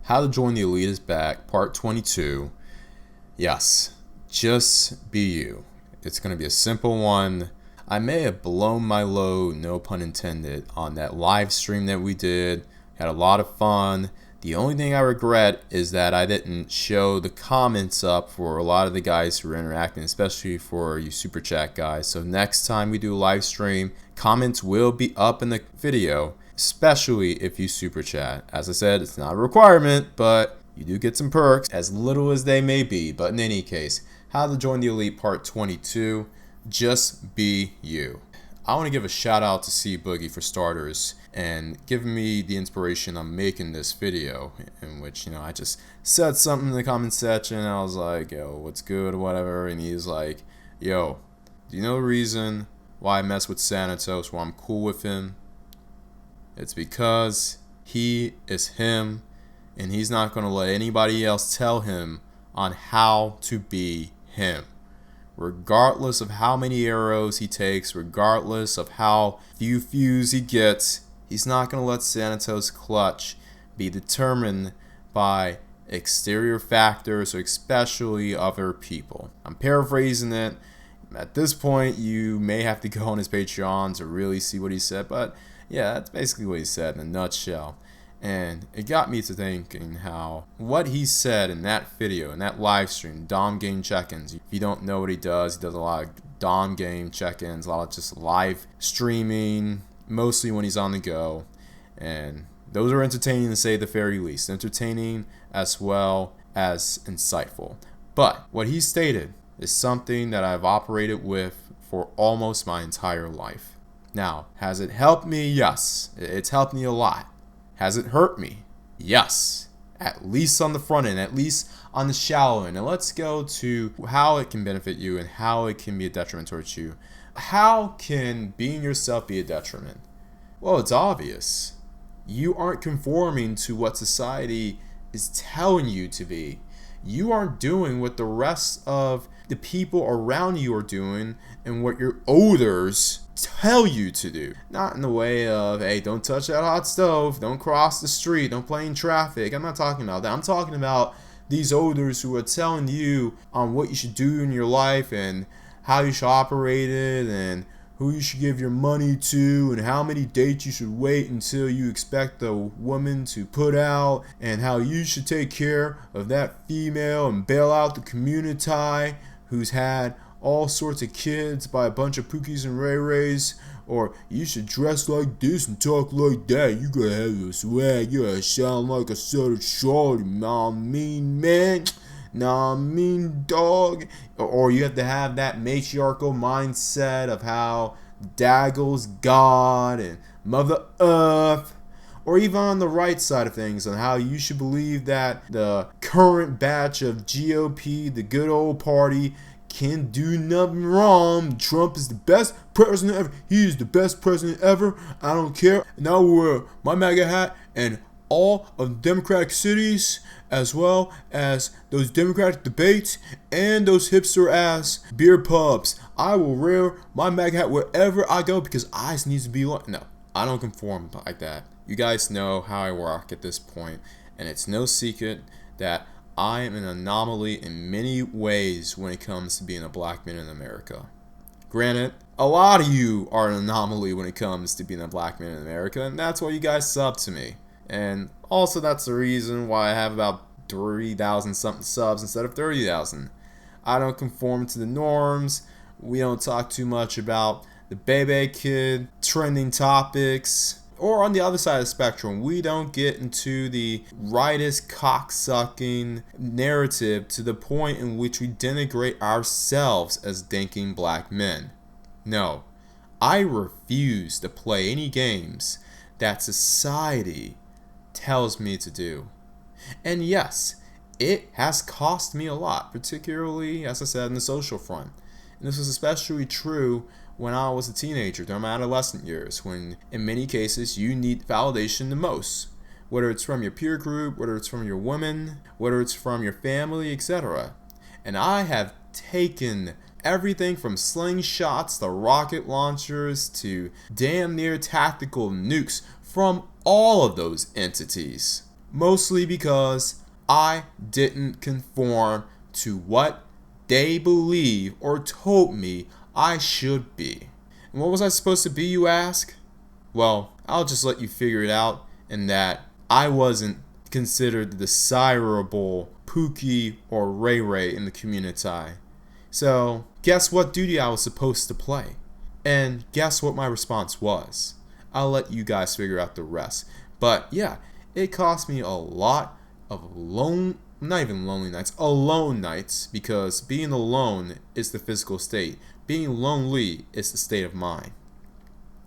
How to Join the Elite is back, part 22. Yes, just be you. It's going to be a simple one. I may have blown my load, no pun intended, on that live stream that we did. Had a lot of fun. The only thing I regret is that I didn't show the comments up for a lot of the guys who were interacting, especially for you super chat guys. So next time we do a live stream, comments will be up in the video, especially if you super chat. As I said, it's not a requirement, but you do get some perks, as little as they may be. But in any case, How to Join the Elite part 22. Just be you. I want to give a shout out to C Boogie for starters and giving me the inspiration on making this video, in which, I just said something in the comment section and I was like, yo, what's good or whatever, and he's like, yo, do you know the reason why I mess with Xanatos, why I'm cool with him? It's because he is him and he's not going to let anybody else tell him on how to be him. Regardless of how many arrows he takes, regardless of how few views he gets, he's not going to let XanatosClutch be determined by exterior factors, or especially other people. I'm paraphrasing it. At this point, you may have to go on his Patreon to really see what he said, but yeah, that's basically what he said in a nutshell. And it got me to thinking how what he said in that video, in that live stream, Dom Game Check-ins. If you don't know what he does a lot of Dom Game Check-ins, a lot of just live streaming, mostly when he's on the go. And those are entertaining to say the very least. Entertaining as well as insightful. But what he stated is something that I've operated with for almost my entire life. Now, has it helped me? Yes. It's helped me a lot. Has it hurt me? Yes. At least on the front end, at least on the shallow end. And let's go to how it can benefit you and how it can be a detriment towards you. How can being yourself be a detriment? Well, it's obvious. You aren't conforming to what society is telling you to be. You aren't doing what the rest of the people around you are doing and what your elders tell you to do. Not in the way of, hey, don't touch that hot stove, don't cross the street, don't play in traffic. I'm not talking about that. I'm talking about these elders who are telling you on what you should do in your life and how you should operate it and who you should give your money to and how many dates you should wait until you expect the woman to put out and how you should take care of that female and bail out the community who's had all sorts of kids by a bunch of Pookies and Ray Rays, or you should dress like this and talk like that. You gotta have your swag. You gotta sound like a set of shorty. Nah, I mean, man. Nah, I mean, dog. Or you have to have that matriarchal mindset of how Daggle's God and Mother Earth. Or even on the right side of things, on how you should believe that the current batch of GOP, the good old party, can do nothing wrong. Trump is the best president ever. He is the best president ever. I don't care. And I wear my MAGA hat and all of the Democratic cities, as well as those Democratic debates and those hipster ass beer pubs. I will wear my MAGA hat wherever I go because I just need to be like. No, I don't conform like that. You guys know how I work at this point, and it's no secret that I am an anomaly in many ways when it comes to being a black man in America. Granted, a lot of you are an anomaly when it comes to being a black man in America, and that's why you guys sub to me. And also that's the reason why I have about 3,000 something subs instead of 30,000. I don't conform to the norms. We don't talk too much about the baby kid, trending topics. Or on the other side of the spectrum, we don't get into the rightist cocksucking narrative to the point in which we denigrate ourselves as thinking black men. No, I refuse to play any games that society tells me to do. And yes, it has cost me a lot, particularly, as I said, in the social front. And this was especially true when I was a teenager, during my adolescent years, when in many cases you need validation the most. Whether it's from your peer group, whether it's from your women, whether it's from your family, etc. And I have taken everything from slingshots to rocket launchers to damn near tactical nukes from all of those entities. mostly because I didn't conform to what they believe or told me I should be. And what was I supposed to be, you ask? Well, I'll just let you figure it out, in that I wasn't considered the desirable Pookie or Ray Ray in the community. So, guess what duty I was supposed to play? And guess what my response was? I'll let you guys figure out the rest. But yeah, it cost me a lot of alone nights, because being alone is the physical state. Being lonely is the state of mind.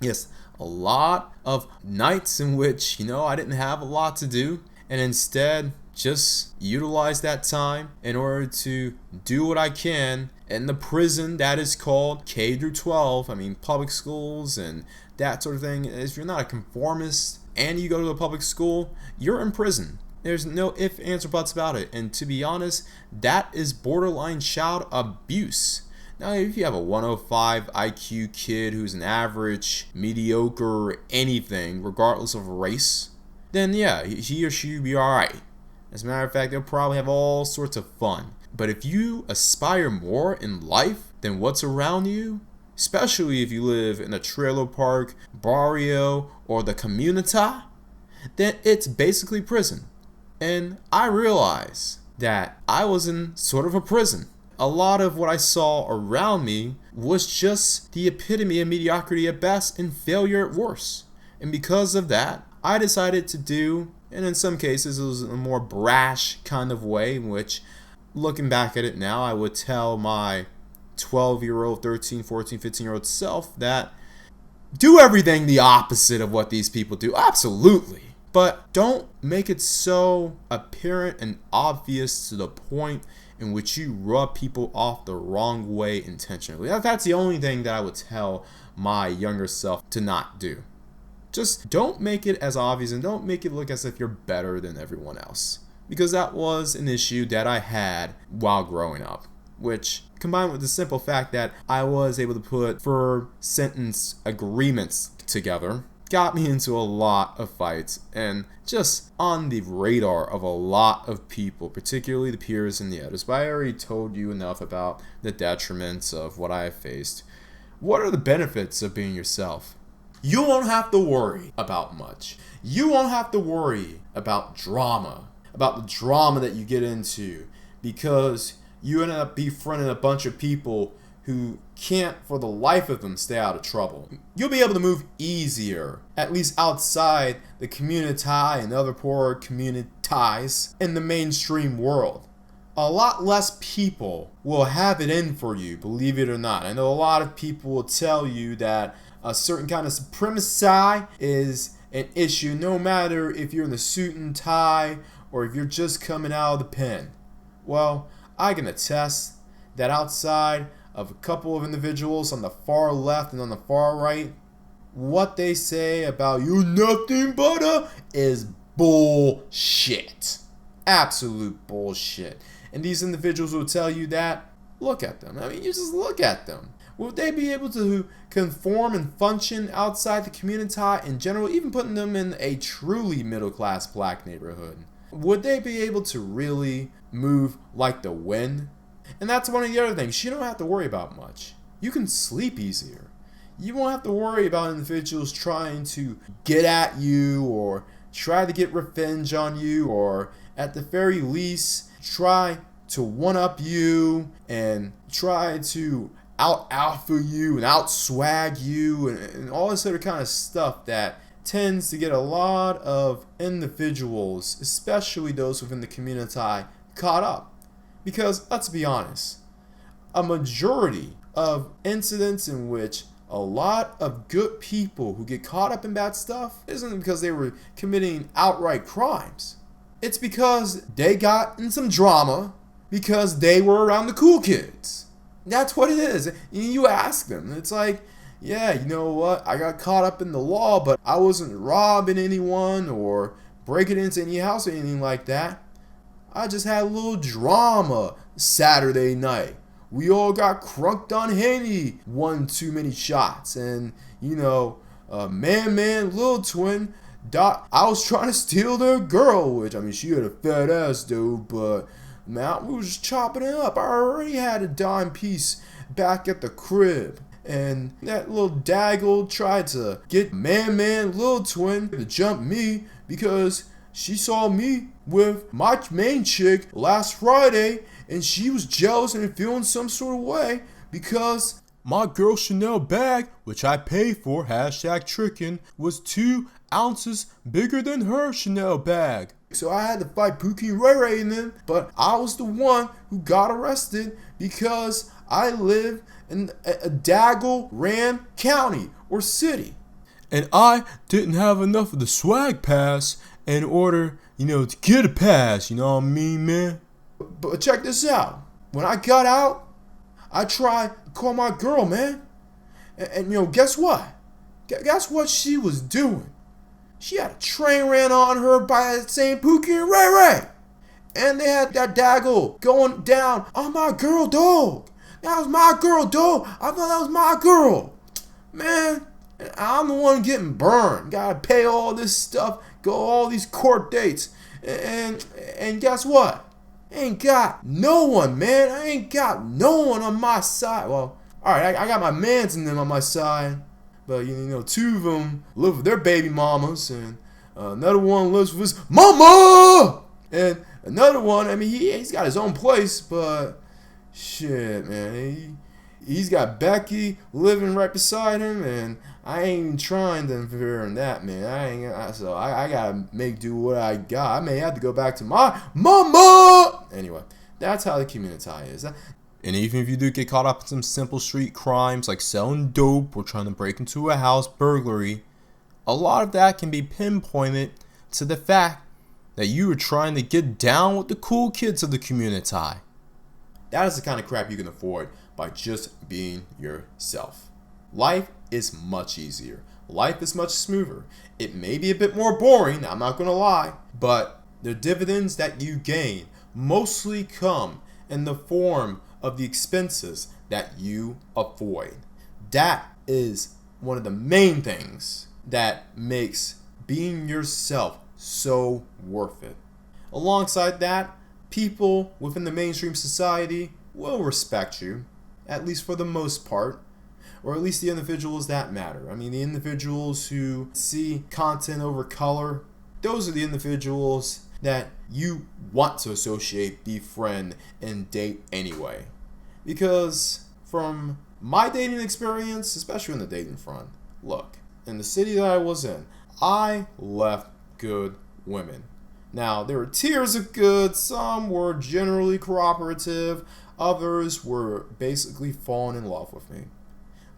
Yes, a lot of nights in which, I didn't have a lot to do, and instead just utilize that time in order to do what I can in the prison that is called K through 12. I mean, public schools and that sort of thing. If you're not a conformist and you go to a public school, you're in prison. There's no ifs, ands, or buts about it. And to be honest, that is borderline child abuse. Now, if you have a 105 IQ kid who's an average, mediocre, anything, regardless of race, then yeah, he or she will be alright. As a matter of fact, they'll probably have all sorts of fun. But if you aspire more in life than what's around you, especially if you live in a trailer park, barrio, or the community, then it's basically prison. And I realized that I was in sort of a prison. A lot of what I saw around me was just the epitome of mediocrity at best and failure at worst. And because of that, I decided to do, and in some cases it was a more brash kind of way, in which, looking back at it now, I would tell my 12-year-old, 13, 14, 15-year-old self that do everything the opposite of what these people do. Absolutely. But don't make it so apparent and obvious to the point in which you rub people off the wrong way intentionally. That's the only thing that I would tell my younger self to not do. Just don't make it as obvious, and don't make it look as if you're better than everyone else. Because that was an issue that I had while growing up, which, combined with the simple fact that I was able to put verb sentence agreements together, got me into a lot of fights and just on the radar of a lot of people, particularly the peers and the editors. But I already told you enough about the detriments of what I have faced. What are the benefits of being yourself? You won't have to worry about much. You won't have to worry about drama, about the drama that you get into, because you end up befriending a bunch of people who can't for the life of them stay out of trouble. You'll be able to move easier, at least outside the community and other poor communities in the mainstream world. A lot less people will have it in for you, believe it or not. I know a lot of people will tell you that a certain kind of supremacy is an issue, no matter if you're in the suit and tie or if you're just coming out of the pen. Well, I can attest that outside of a couple of individuals on the far left and on the far right, what they say about you nothing but is bullshit. Absolute bullshit. And these individuals will tell you that. Look at them. I mean, you just look at them. Would they be able to conform and function outside the community in general, even putting them in a truly middle-class black neighborhood? Would they be able to really move like the wind? And that's one of the other things. You don't have to worry about much. You can sleep easier. You won't have to worry about individuals trying to get at you or try to get revenge on you, or at the very least try to one-up you and try to out-alpha you and out-swag you and all this other kind of stuff that tends to get a lot of individuals, especially those within the community, caught up. Because, let's be honest, a majority of incidents in which a lot of good people who get caught up in bad stuff isn't because they were committing outright crimes. It's because they got in some drama because they were around the cool kids. That's what it is. You ask them, it's like, yeah, you know what? I got caught up in the law, but I wasn't robbing anyone or breaking into any house or anything like that. I just had a little drama Saturday night. We all got crunked on Henny, one too many shots, and man, little twin I was trying to steal their girl, which, I mean, she had a fat ass, though, but, man, we was just chopping it up. I already had a dime piece back at the crib. And that little daggle tried to get man, little twin to jump me because she saw me with my main chick last Friday, and she was jealous and feeling some sort of way because my girl Chanel bag, which I paid for, #trickin', was 2 ounces bigger than her Chanel bag. So I had to fight Pookie and Ray Ray and them, but I was the one who got arrested because I live in a Daggle ran county or city. And I didn't have enough of the swag pass in order, to get a pass, you know what I mean, man? But check this out. When I got out, I tried to call my girl, man. And guess what? Guess what she was doing? She had a train ran on her by that same Pookie and Ray Ray. And they had that Daggle going down on my girl, dog. That was my girl, dog. I thought that was my girl. Man, I'm the one getting burned. Gotta pay all this stuff, go all these court dates. And guess what? Ain't got no one, man. I ain't got no one on my side. Well, alright, I got my mans and them on my side. But, 2 of them live with their baby mamas. And another one lives with his mama. And another one, I mean, he's got his own place, but shit, man. He's got Becky living right beside him, and I ain't even trying to interfere in that, man. I gotta make do what I got. I may have to go back to my mama. Anyway, that's how the community is. And even if you do get caught up in some simple street crimes like selling dope or trying to break into a house burglary, a lot of that can be pinpointed to the fact that you were trying to get down with the cool kids of the community. That is the kind of crap you can avoid by just being yourself. Life is much easier. Life is much smoother. It may be a bit more boring, I'm not going to lie, but the dividends that you gain mostly come in the form of the expenses that you avoid. That is one of the main things that makes being yourself so worth it. Alongside that, people within the mainstream society will respect you, at least for the most part, or at least the individuals that matter. I mean, the individuals who see content over color, those are the individuals that you want to associate, befriend, and date anyway. Because from my dating experience, especially in the dating front, look, in the city that I was in, I left good women. Now, there were tiers of good. Some were generally cooperative. Others were basically falling in love with me.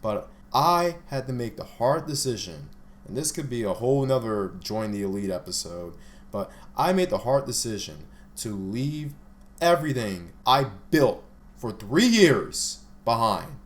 But I had to make the hard decision, and this could be a whole nother Join the Elite episode, but I made the hard decision to leave everything I built for 3 years behind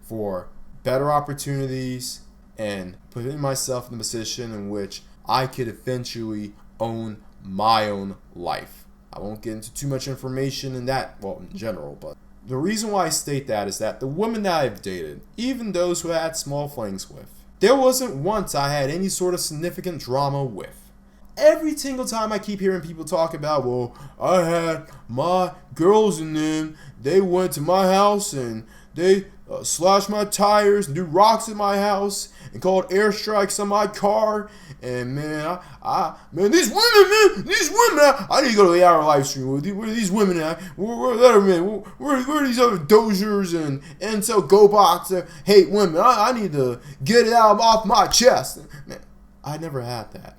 for better opportunities and putting myself in a position in which I could eventually own my own life. I won't get into too much information in that, well, in general, but the reason why I state that is that the women that I've dated, even those who I had small flings with, there wasn't once I had any sort of significant drama with. Every single time I keep hearing people talk about, well, I had my girls and them, they went to my house and they slashed my tires and threw rocks at my house and called airstrikes on my car. And man, these women, I need to go to the hour live stream. Where are these women at? Where are these other dozers and incel go-bots that hate women? I need to get it out off my chest. Man, I never had that.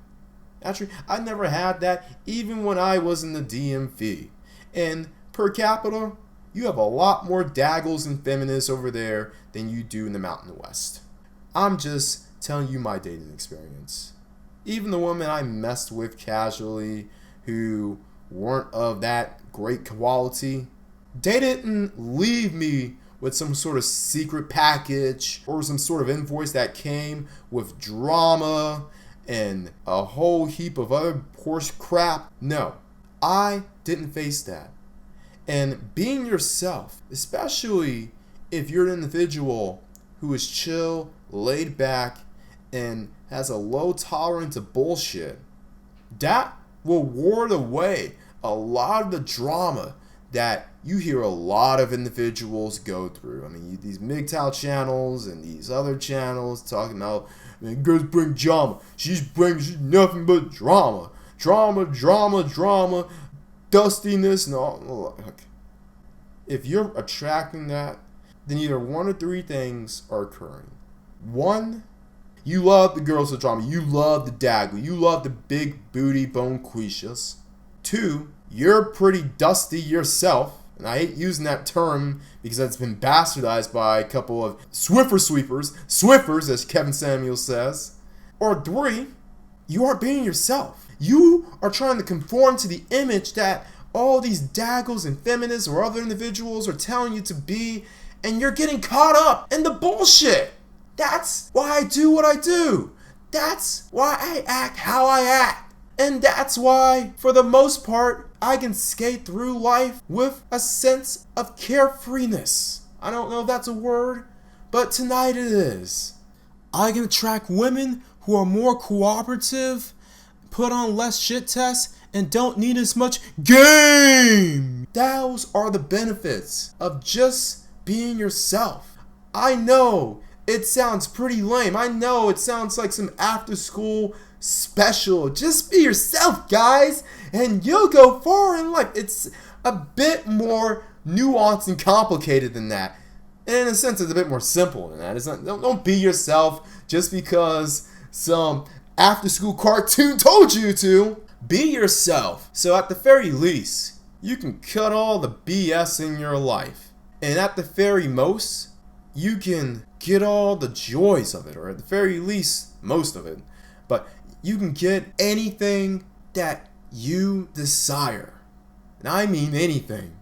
Actually, I never had that even when I was in the DMV. And per capita, you have a lot more daggles and feminists over there than you do in the Mountain West. I'm just telling you my dating experience. Even the women I messed with casually who weren't of that great quality, they didn't leave me with some sort of secret package or some sort of invoice that came with drama and a whole heap of other horse crap. No, I didn't face that. And being yourself, especially if you're an individual who is chill, laid back, and has a low tolerance of bullshit, that will ward away a lot of the drama that you hear a lot of individuals go through. I mean, these MGTOW channels and these other channels talking about, man, girls bring drama. She's nothing but drama. Drama, drama, drama, dustiness, and all. If you're attracting that, then either one or three things are occurring. One, you love the girls with drama. You love the daggle. You love the big booty bonquishas. Two, you're pretty dusty yourself. And I hate using that term because it's been bastardized by a couple of Swiffers, as Kevin Samuels says. Or three, you aren't being yourself. You are trying to conform to the image that all these daggles and feminists or other individuals are telling you to be, and you're getting caught up in the bullshit. That's why I do what I do. That's why I act how I act. And that's why, for the most part, I can skate through life with a sense of carefreeness. I don't know if that's a word, but tonight it is. I can attract women who are more cooperative, put on less shit tests, and don't need as much game. Those are the benefits of just being yourself. I know it sounds pretty lame. I know it sounds like some after school special. Just be yourself, guys, and you'll go far in life. It's a bit more nuanced and complicated than that. And in a sense, it's a bit more simple than that. It's not, don't be yourself just because some after school cartoon told you to. Be yourself. So at the very least, you can cut all the BS in your life. And at the very most, you can get all the joys of it, or at the very least, most of it. But you can get anything that you desire. And I mean anything.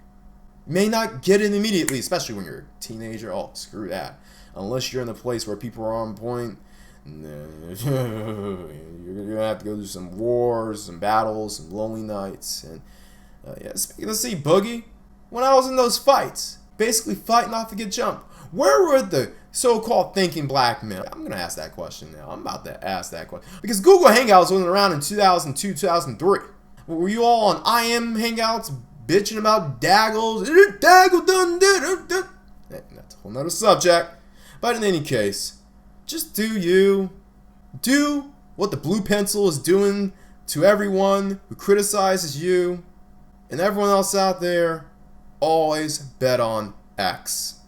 You may not get it immediately, especially when you're a teenager. Oh, screw that. Unless you're in a place where people are on point, you're going to have to go through some wars, some battles, some lonely nights. And speaking of C Boogie, when I was in those fights, basically fighting off to get jumped, where were the so-called thinking black men? I'm going to ask that question now. I'm about to ask that question. Because Google Hangouts wasn't around in 2002, 2003. Were you all on IM Hangouts bitching about daggles? Daggle done did. That's a whole nother subject. But in any case, just do you. Do what the blue pencil is doing to everyone who criticizes you. And everyone else out there, always bet on X.